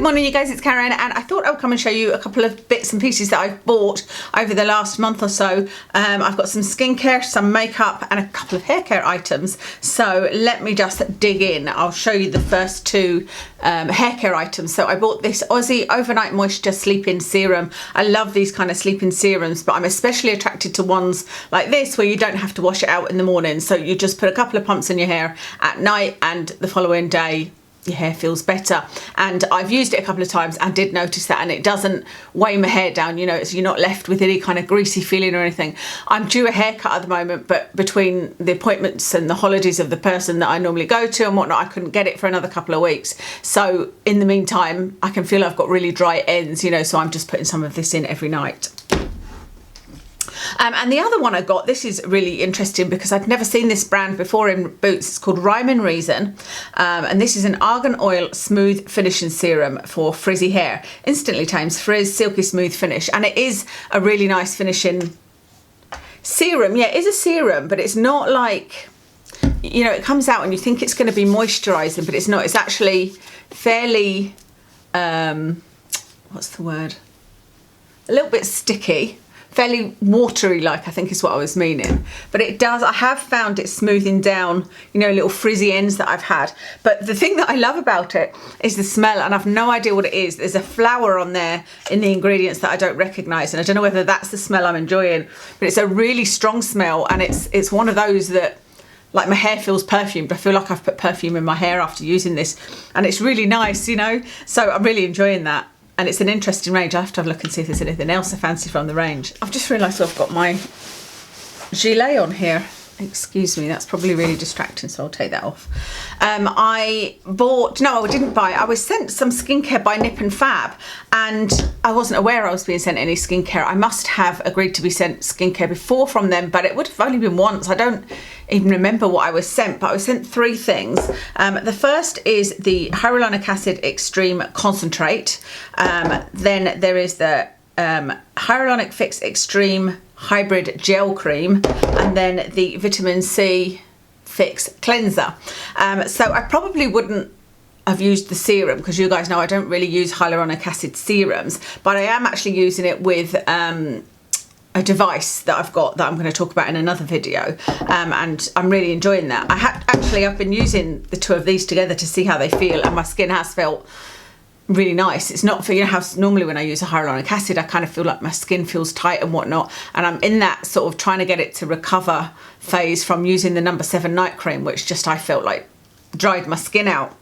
Good morning you guys, it's Karen, and I thought I would come and show you a couple of bits and pieces that I've bought over the last month or so. I've got some skincare, some makeup and a couple of hair care items. So let me just dig in. I'll show you the first two hair care items. So I bought this Aussie Overnight Moisture Sleep-In Serum. I love these kind of sleep-in serums, but I'm especially attracted to ones like this where you don't have to wash it out in the morning. So you just put a couple of pumps in your hair at night and the following day your hair feels better. And I've used it a couple of times and did notice that, and it doesn't weigh my hair down, you know, so you're not left with any kind of greasy feeling or anything. I'm due a haircut at the moment, but between the appointments and the holidays of the person that I normally go to and whatnot, I couldn't get it for another couple of weeks. So in the meantime, I can feel I've got really dry ends, you know, so I'm just putting some of this in every night. And the other one I got, this is really interesting because I'd never seen this brand before in Boots. It's called Rhyme and Reason, and this is an argan oil smooth finishing serum for frizzy hair. Instantly tames frizz, silky smooth finish, and it is a really nice finishing serum. Yeah, it is a serum, but it's not like, you know, it comes out and you think it's going to be moisturising, but it's not. It's actually fairly, what's the word? A little bit sticky. Fairly watery, like, I think is what I was meaning. But it does, I have found it smoothing down, you know, little frizzy ends that I've had. But the thing that I love about it is the smell, and I've no idea what it is. There's a flower on there in the ingredients that I don't recognise, and I don't know whether that's the smell I'm enjoying, but it's a really strong smell, and it's one of those that, like, my hair feels perfumed. I feel like I've put perfume in my hair after using this, and it's really nice, you know, so I'm really enjoying that. And it's an interesting range. I have to have a look and see if there's anything else I fancy from the range. I've just realised I've got my gilet on here. Excuse me, that's probably really distracting, so I'll take that off. I didn't buy. I was sent some skincare by Nip and Fab, and I wasn't aware I was being sent any skincare. I must have agreed to be sent skincare before from them, but it would have only been once. I don't even remember what I was sent, but I was sent three things. The first is the hyaluronic acid extreme concentrate. Then there is the hyaluronic fix extreme hybrid gel cream, and then the vitamin C fix cleanser. So I probably wouldn't have used the serum because you guys know I don't really use hyaluronic acid serums, but I am actually using it with a device that I've got that I'm going to talk about in another video, and I'm really enjoying that. I've been using the two of these together to see how they feel, and my skin has felt really nice. It's not for, you know, how normally when I use a hyaluronic acid I kind of feel like my skin feels tight and whatnot, and I'm in that sort of trying to get it to recover phase from using the No. 7 night cream, which just I felt like dried my skin out.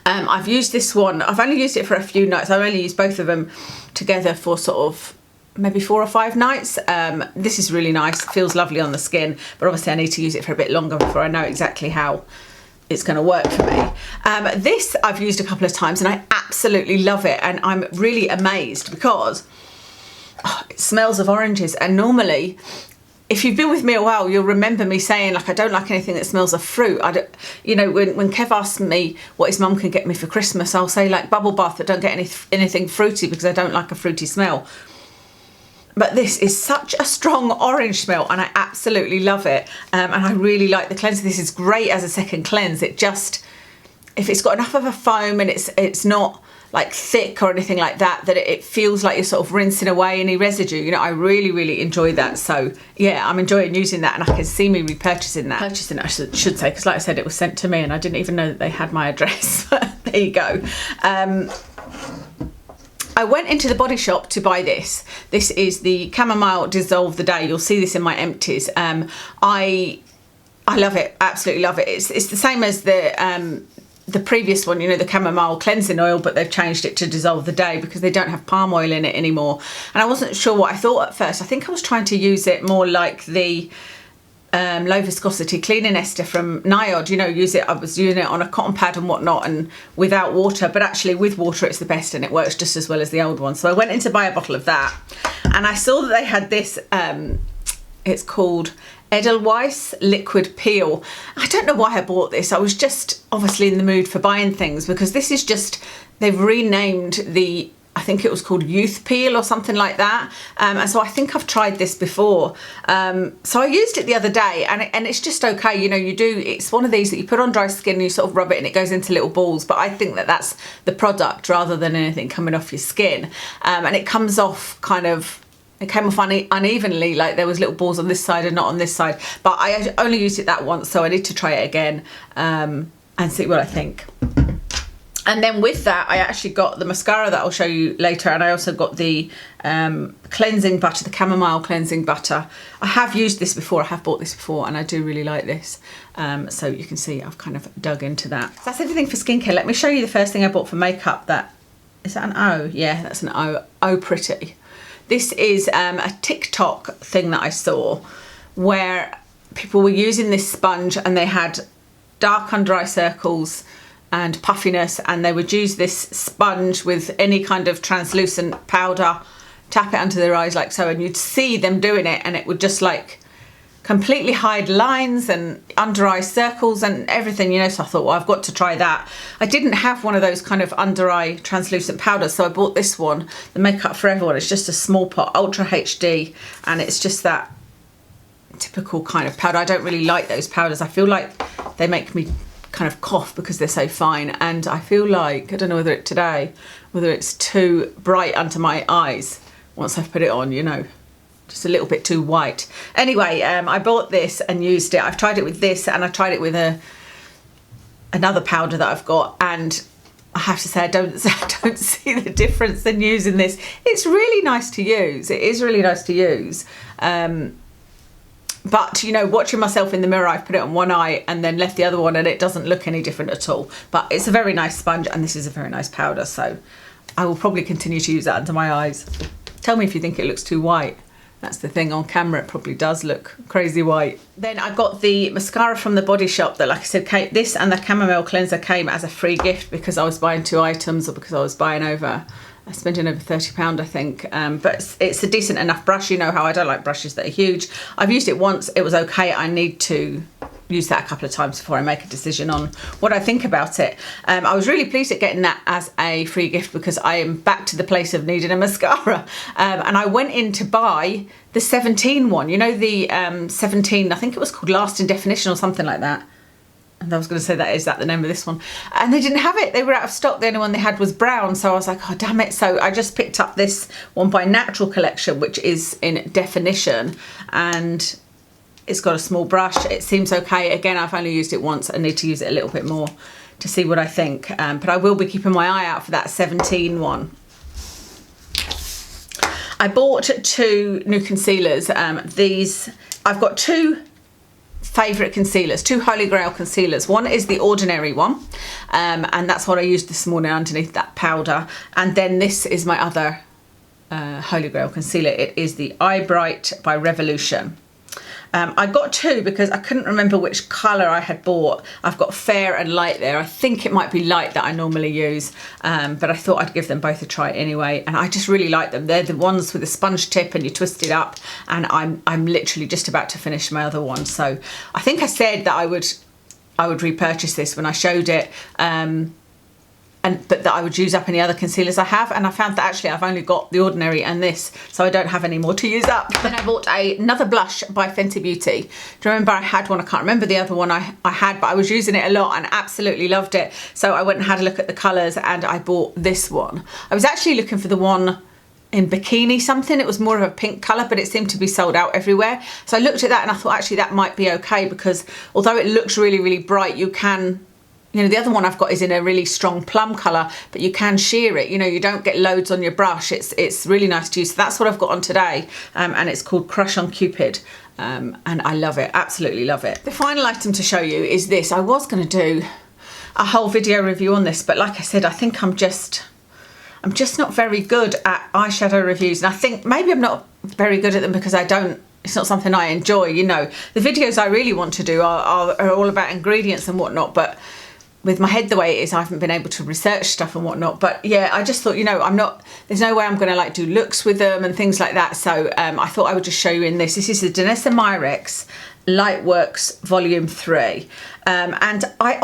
I've used this one, I've only used it for a few nights. I've only used both of them together for sort of maybe 4 or 5 nights. This is really nice, it feels lovely on the skin, but obviously I need to use it for a bit longer before I know exactly how it's going to work for me. This I've used a couple of times and I absolutely love it, and I'm really amazed because it smells of oranges, and normally if you've been with me a while you'll remember me saying, like, I don't like anything that smells of fruit. I don't, you know, when Kev asks me what his mum can get me for Christmas, I'll say like bubble bath that don't get anything fruity because I don't like a fruity smell. But this is such a strong orange smell and I absolutely love it, and I really like the cleanser. This is great as a second cleanse. It just, if it's got enough of a foam and it's not like thick or anything like that, that it feels like you're sort of rinsing away any residue, you know, I really enjoy that. So yeah, I'm enjoying using that, and I can see me repurchasing that. I should say, because like I said, it was sent to me and I didn't even know that they had my address. There you go. I went into the Body Shop to buy this. This is the Chamomile Dissolve the Day. You'll see this in my empties. I love it, absolutely love it. It's the same as the previous one, you know, the Chamomile Cleansing Oil, but they've changed it to Dissolve the Day because they don't have palm oil in it anymore. And I wasn't sure what I thought at first. I think I was trying to use it more like the low viscosity cleaning ester from Niod, you know, I was using it on a cotton pad and whatnot and without water, but actually with water it's the best and it works just as well as the old one. So I went in to buy a bottle of that, and I saw that they had this, it's called Edelweiss Liquid Peel. I don't know why I bought this. I was just obviously in the mood for buying things because this is just, they've renamed the I think it was called Youth Peel or something like that. And so I think I've tried this before. So I used it the other day, and it's just okay. You know, it's one of these that you put on dry skin and you sort of rub it and it goes into little balls. But I think that that's the product rather than anything coming off your skin. And it comes off it came off unevenly, like there was little balls on this side and not on this side. But I only used it that once, so I need to try it again and see what I think. And then with that, I actually got the mascara that I'll show you later, and I also got the cleansing butter, the chamomile cleansing butter. I have used this before, I have bought this before, and I do really like this. So you can see I've kind of dug into that. So that's everything for skincare. Let me show you the first thing I bought for makeup. Is that an O? Yeah, that's an O. Oh, pretty. This is a TikTok thing that I saw where people were using this sponge and they had dark under eye circles and puffiness, and they would use this sponge with any kind of translucent powder, tap it under their eyes like so, and you'd see them doing it, and it would just like completely hide lines and under eye circles and everything, you know. So I thought, well, I've got to try that. I didn't have one of those kind of under eye translucent powders, so I bought this one, the Makeup Forever one. It's just a small pot, Ultra HD, and it's just that typical kind of powder. I don't really like those powders. I feel like they make me kind of cough because they're so fine, and I feel like, I don't know whether it's too bright under my eyes once I've put it on, you know, just a little bit too white. Anyway, I bought this and used it. I've tried it with this, and I tried it with another powder that I've got, and I have to say I don't see the difference in using this. It's really nice to use. It is really nice to use. But, you know, watching myself in the mirror, I've put it on one eye and then left the other one, and it doesn't look any different at all. But it's a very nice sponge, and this is a very nice powder, so I will probably continue to use that under my eyes. Tell me if you think it looks too white. That's the thing, on camera it probably does look crazy white. Then I got the mascara from the Body Shop that, like I said, this and the chamomile cleanser came as a free gift because I was buying 2 items, or because I was spending over £30, I think. But it's a decent enough brush. You know how I don't like brushes that are huge. I've used it once, it was okay. I need to use that a couple of times before I make a decision on what I think about it. I was really pleased at getting that as a free gift because I am back to the place of needing a mascara. And I went in to buy the 17 one. You know, the 17, I think it was called Lasting Definition or something like that. And I was going to say, is that the name of this one? And they didn't have it. They were out of stock. The only one they had was brown. So I was like, oh, damn it. So I just picked up this one by Natural Collection, which is in Definition. And it's got a small brush. It seems okay. Again, I've only used it once. I need to use it a little bit more to see what I think. But I will be keeping my eye out for that 17 one. I bought 2 new concealers. I've got 2 favourite concealers, 2 Holy Grail concealers. One is the ordinary one, and that's what I used this morning underneath that powder. And then this is my other Holy Grail concealer. It is the Eye Bright by Revolution. I got 2 because I couldn't remember which colour I had bought. I've got fair and light there. I think it might be light that I normally use, but I thought I'd give them both a try anyway, and I just really like them. They're the ones with a sponge tip and you twist it up, and I'm literally just about to finish my other one. So I think I said that I would repurchase this when I showed it, but that I would use up any other concealers I have, and I found that actually I've only got the ordinary and this, so I don't have any more to use up. Then I bought another blush by Fenty Beauty. Do you remember I had one? I can't remember the other one I had, but I was using it a lot and absolutely loved it. So I went and had a look at the colours, and I bought this one. I was actually looking for the one in bikini something. It was more of a pink colour, but it seemed to be sold out everywhere. So I looked at that and I thought actually that might be okay, because although it looks really, really bright, you can, you know, the other one I've got is in a really strong plum colour, but you can sheer it. You know, you don't get loads on your brush. It's really nice to use. So that's what I've got on today, and it's called Crush on Cupid, and I love it, absolutely love it. The final item to show you is this. I was going to do a whole video review on this, but like I said, I think I'm just not very good at eyeshadow reviews, and I think maybe I'm not very good at them because it's not something I enjoy. You know, the videos I really want to do are all about ingredients and whatnot, but with my head the way it is, I haven't been able to research stuff and whatnot. But yeah, I just thought, you know, there's no way I'm going to like do looks with them and things like that. So I thought I would just show you in this. This is the Danessa Myrics Lightworks Volume 3. And I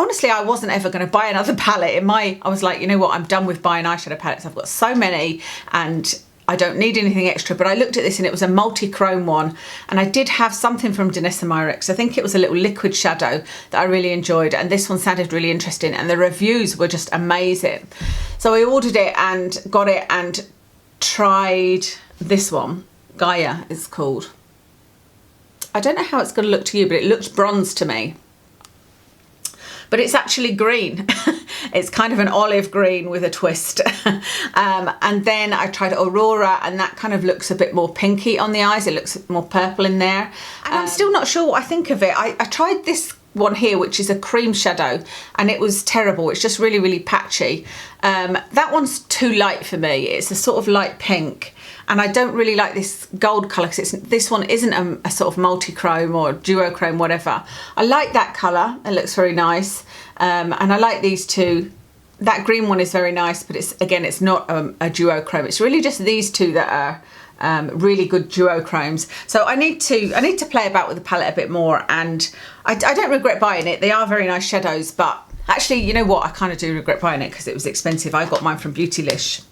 wasn't ever going to buy another palette. I was like, you know what, I'm done with buying eyeshadow palettes. I've got so many and I don't need anything extra. But I looked at this and it was a multi-chrome one. And I did have something from Danessa Myrics. I think it was a little liquid shadow that I really enjoyed. And this one sounded really interesting. And the reviews were just amazing. So I ordered it and got it and tried this one. Gaia it's called. I don't know how it's going to look to you, but it looks bronze to me. But it's actually green. It's kind of an olive green with a twist. And then I tried Aurora, and that kind of looks a bit more pinky on the eyes. It looks more purple in there. And I'm still not sure what I think of it. I tried this one here, which is a cream shadow, and it was terrible. It's just really, really patchy. That one's too light for me. It's a sort of light pink. And I don't really like this gold colour because this one isn't a sort of multi-chrome or duochrome, whatever. I like that colour. It looks very nice. And I like these two. That green one is very nice, but it's not a duochrome. It's really just these two that are really good duochromes. So I need to play about with the palette a bit more, and I don't regret buying it. They are very nice shadows, but actually, you know what? I kind of do regret buying it because it was expensive. I got mine from Beautylish.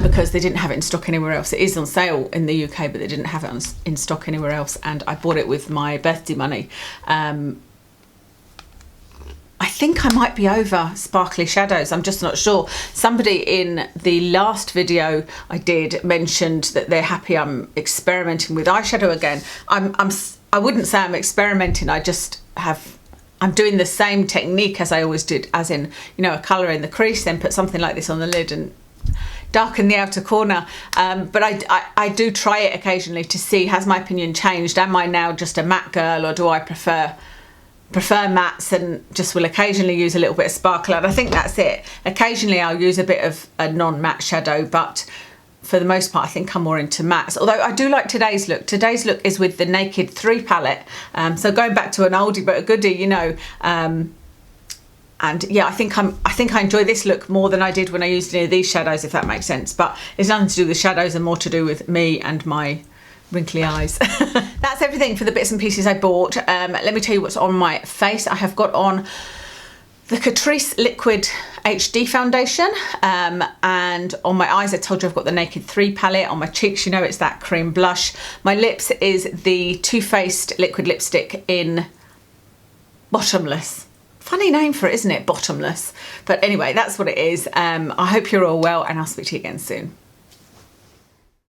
Because they didn't have it in stock anywhere else. It is on sale in the UK, but they didn't have it in stock anywhere else, and I bought it with my birthday money. I think I might be over sparkly shadows. I'm just not sure. Somebody in the last video I did mentioned that they're happy I'm experimenting with eyeshadow again. I wouldn't say I'm experimenting. I'm doing the same technique as I always did, as in, you know, a colour in the crease, then put something like this on the lid and darken the outer corner. But I do try it occasionally to see, has my opinion changed? Am I now just a matte girl, or do I prefer mattes and just will occasionally use a little bit of sparkle? And I think that's it. Occasionally I'll use a bit of a non-matte shadow, but for the most part I think I'm more into mattes. Although I do like today's look. Today's look is with the Naked 3 palette. So going back to an oldie but a goodie, you know. And yeah, I think I enjoy this look more than I did when I used any of these shadows, if that makes sense. But it's nothing to do with the shadows and more to do with me and my wrinkly eyes. That's everything for the bits and pieces I bought. Let me tell you what's on my face. I have got on the Catrice Liquid HD foundation, and on my eyes I told you I've got the Naked 3 palette. On my cheeks, you know, it's that cream blush. My lips is the Too Faced liquid lipstick in Bottomless. Funny name for it, isn't it? Bottomless. But anyway, that's what it is. I hope you're all well, and I'll speak to you again soon.